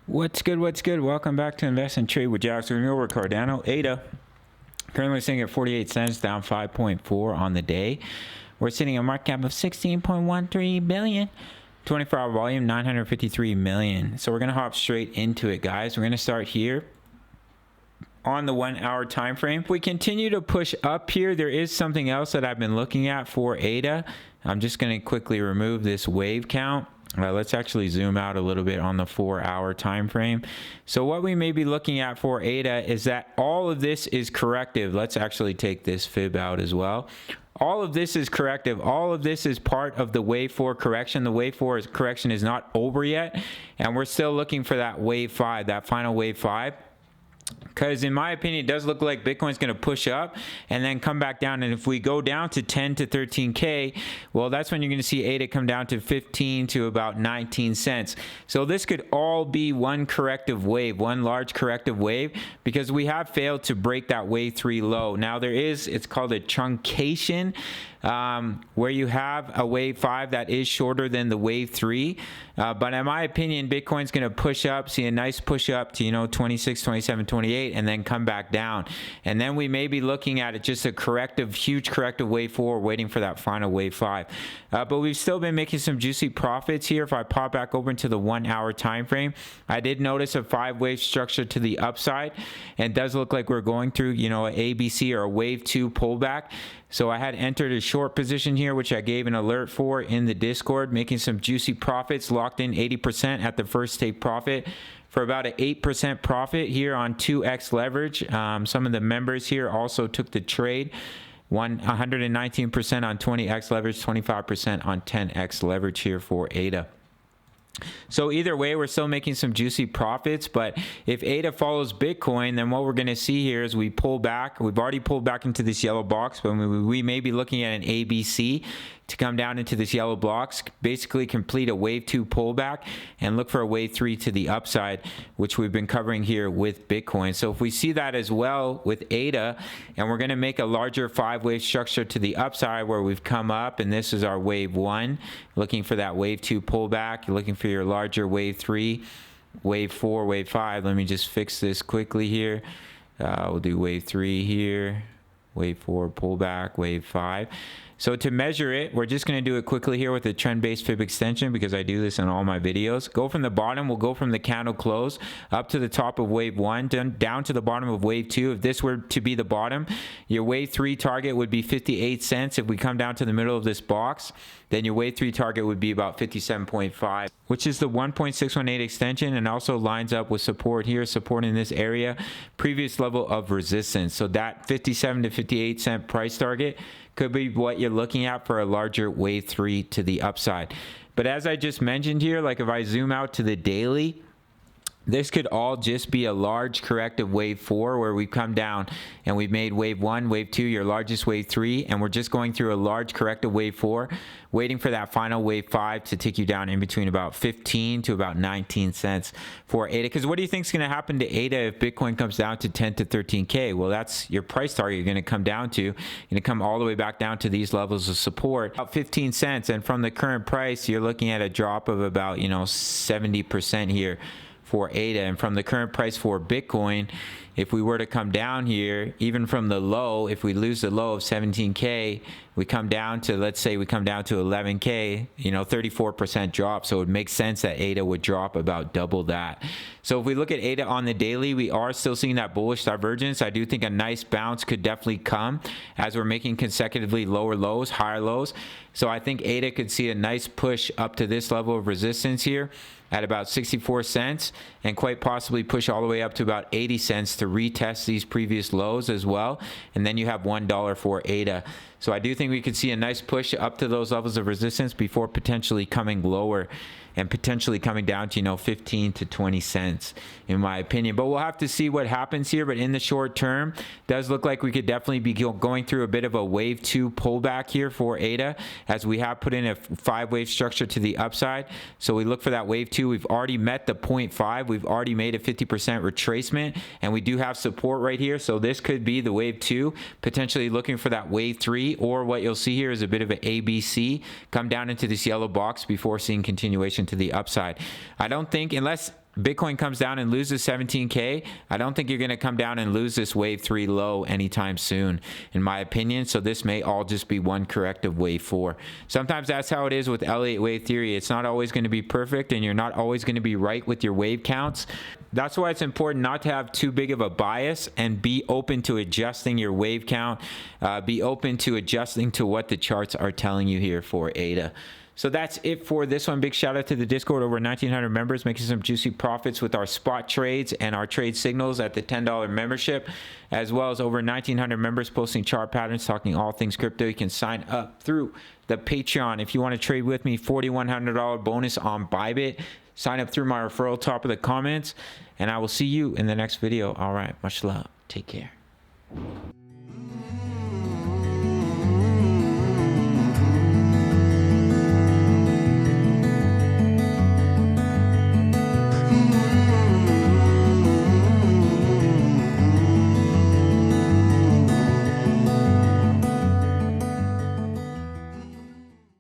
What's good? What's good? Welcome back to Invest and Trade with Jackson over Cardano. ADA currently sitting at 48 cents, down 5.4 on the day. We're sitting at a market cap of 16.13 billion. 24-hour volume 953 million. So we're gonna hop straight into it, guys. We're gonna start here on the 1 hour time frame. If we continue to push up here, there is something else that I've been looking at for ADA. I'm just gonna quickly remove this wave count. Let's actually zoom out a little bit on the 4 hour time frame. So what we may be looking at for ADA is that all of this is corrective. Let's actually take this fib out as well. All of this is corrective. All of this is part of the wave 4 correction. The wave 4 correction is not over yet, and we're still looking for that wave 5, that final wave 5. Because in my opinion, it does look like Bitcoin's going to push up and then come back down. And if we go down to 10 to 13K, well, that's when you're going to see ADA come down to 15 to about 19 cents. So this could all be one corrective wave, one large corrective wave, because we have failed to break that wave 3 low. Now there is, it's called a truncation, where you have a wave 5 that is shorter than the wave 3. But in my opinion, Bitcoin's going to push up, see a nice push up to, 26, 27, 28, and then come back down. And then we may be looking at it just a corrective, huge corrective wave 4, waiting for that final wave 5. But we've still been making some juicy profits here. If I pop back over into the 1 hour time frame, I did notice a 5-wave structure to the upside, and it does look like we're going through, an ABC or a wave 2 pullback. So I had entered a short position here, which I gave an alert for in the Discord, making some juicy profits, locked in 80% at the first take profit for about an 8% profit here on 2x leverage. Some of the members here also took the trade. 119% on 20x leverage, 25% on 10x leverage here for ADA. So either way, we're still making some juicy profits, but if ADA follows Bitcoin, then what we're going to see here is we pull back. We've already pulled back into this yellow box, but we may be looking at an ABC to come down into this yellow box, basically complete a wave 2 pullback and look for a wave 3 to the upside, which we've been covering here with Bitcoin. So if we see that as well with ADA, and we're going to make a larger 5-wave structure to the upside where we've come up, and this is our wave 1, looking for that wave 2 pullback, you're looking for your larger wave 3, wave 4, wave 5. Let me just fix this quickly here. We'll do wave 3 here, wave 4 pullback, wave 5. So to measure it, we're just going to do it quickly here with a trend-based fib extension, because I do this in all my videos. Go from the bottom, we'll go from the candle close up to the top of wave 1, down to the bottom of wave 2. If this were to be the bottom, your wave 3 target would be 58 cents. If we come down to the middle of this box, then your wave 3 target would be about 57.5, which is the 1.618 extension, and also lines up with support here, support in this area, previous level of resistance. So that 57 to 58 cent price target could be what you're looking at for a larger wave 3 to the upside. But as I just mentioned here, like if I zoom out to the daily, this could all just be a large corrective wave 4 where we've come down and we've made wave 1, wave 2, your largest wave 3, and we're just going through a large corrective wave 4, waiting for that final wave 5 to take you down in between about 15 to about 19 cents for ADA. Because what do you think is going to happen to ADA if Bitcoin comes down to 10 to 13K? Well, that's your price target you're going to come down to. You're going to come all the way back down to these levels of support, about 15 cents. And from the current price, you're looking at a drop of about, 70% here for ADA. And from the current price for Bitcoin, if we were to come down here, even from the low, if we lose the low of 17K, we come down to, let's say we come down to 11K, 34% drop. So it makes sense that ADA would drop about double that. So if we look at ADA on the daily, we are still seeing that bullish divergence. I do think a nice bounce could definitely come as we're making consecutively lower lows, higher lows. So I think ADA could see a nice push up to this level of resistance here at about 64 cents, and quite possibly push all the way up to about 80 cents to retest these previous lows as well. And then you have $1 for ADA. So I do think we could see a nice push up to those levels of resistance before potentially coming lower and potentially coming down to 15 to 20 cents in my opinion. But we'll have to see what happens here. But in the short term, does look like we could definitely be going through a bit of a wave 2 pullback here for ADA, as we have put in a 5-wave structure to the upside. So we look for that wave 2. We've already met the 0.5. We've already made a 50% retracement, and we do have support right here. So this could be the wave 2, potentially looking for that wave 3, or what you'll see here is a bit of an ABC come down into this yellow box before seeing continuation to the upside. I don't think, unless Bitcoin comes down and loses 17K, I don't think you're going to come down and lose this wave 3 low anytime soon, in my opinion. So this may all just be one corrective wave 4. Sometimes that's how it is with Elliott wave theory. It's not always going to be perfect, and you're not always going to be right with your wave counts. That's why it's important not to have too big of a bias, and be open to adjusting your wave count. Be open to adjusting to what the charts are telling you here for ADA. So that's it for this one. Big shout out to the Discord, over 1,900 members making some juicy profits with our spot trades and our trade signals at the $10 membership, as well as over 1,900 members posting chart patterns, talking all things crypto. You can sign up through the Patreon if you want to trade with me. $4,100 bonus on Bybit. Sign up through my referral, top of the comments, and I will see you in the next video. All right, much love. Take care.